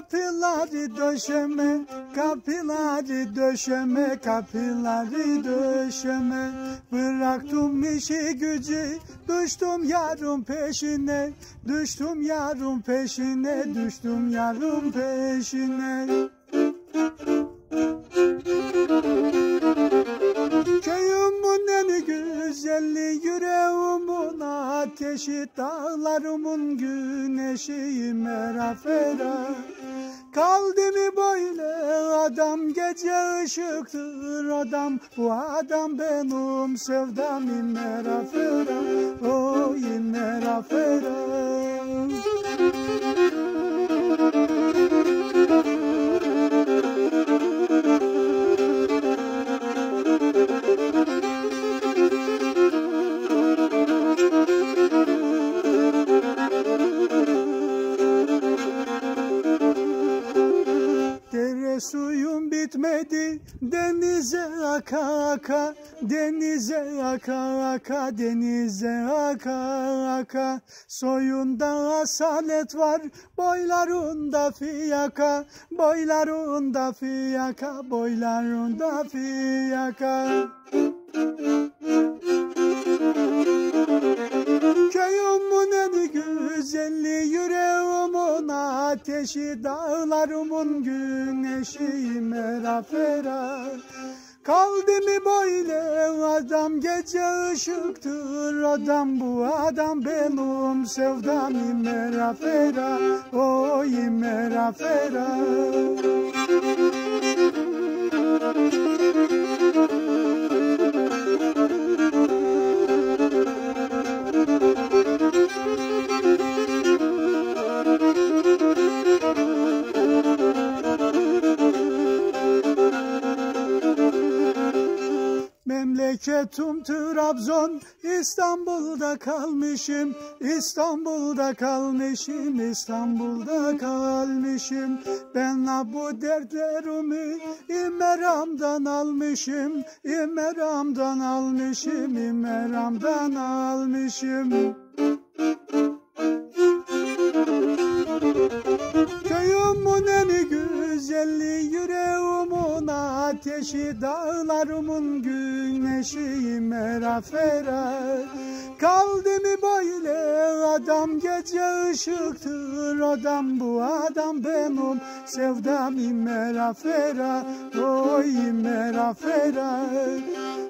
Kapıları döşeme, kapıları döşeme, kapıları döşeme. Bıraktım işi gücü, düştüm yarın peşine, düştüm yarın peşine, düştüm yarın peşine. Köyümün en güzeli, yüreğimin ateşi, dağlarımın güneşi, merafera. Kaldı mı böyle adam, gece ışıktır adam, bu adam benim sevdam, merafera, oy merafera. Suyum bitmedi, denize aka aka, denize aka aka, denize aka aka. Soyunda asalet var, boylarında fiyaka, boylarında fiyaka, boylarında fiyaka. Köyümün en güzeli, yüreğimin ateşi, dağlarımın güneşi, merafera. Kaldı mı böyle adam, gece ışıktır adam, bu adam benim sevdam, merafera, oy merafera. Memleketim Trabzon, İstanbul'da kalmışım, İstanbul'da kalmışım, İstanbul'da kalmışım. Ben bu dertlerimi İmeram'dan almışım, İmeram'dan almışım, İmeram'dan almışım. Köyümün en güzeli, yüreğimin ateşi, dağlarımın güneşi, merafera. Kaldı mı böyle adam, gece ışıktır adam, bu adam benim sevdam, merafera, oy merafera.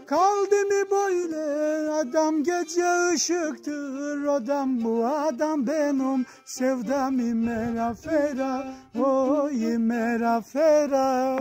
Kaldı mı böyle adam, gece ışıktır adam, bu adam benim sevdam, merafera, oy merafera.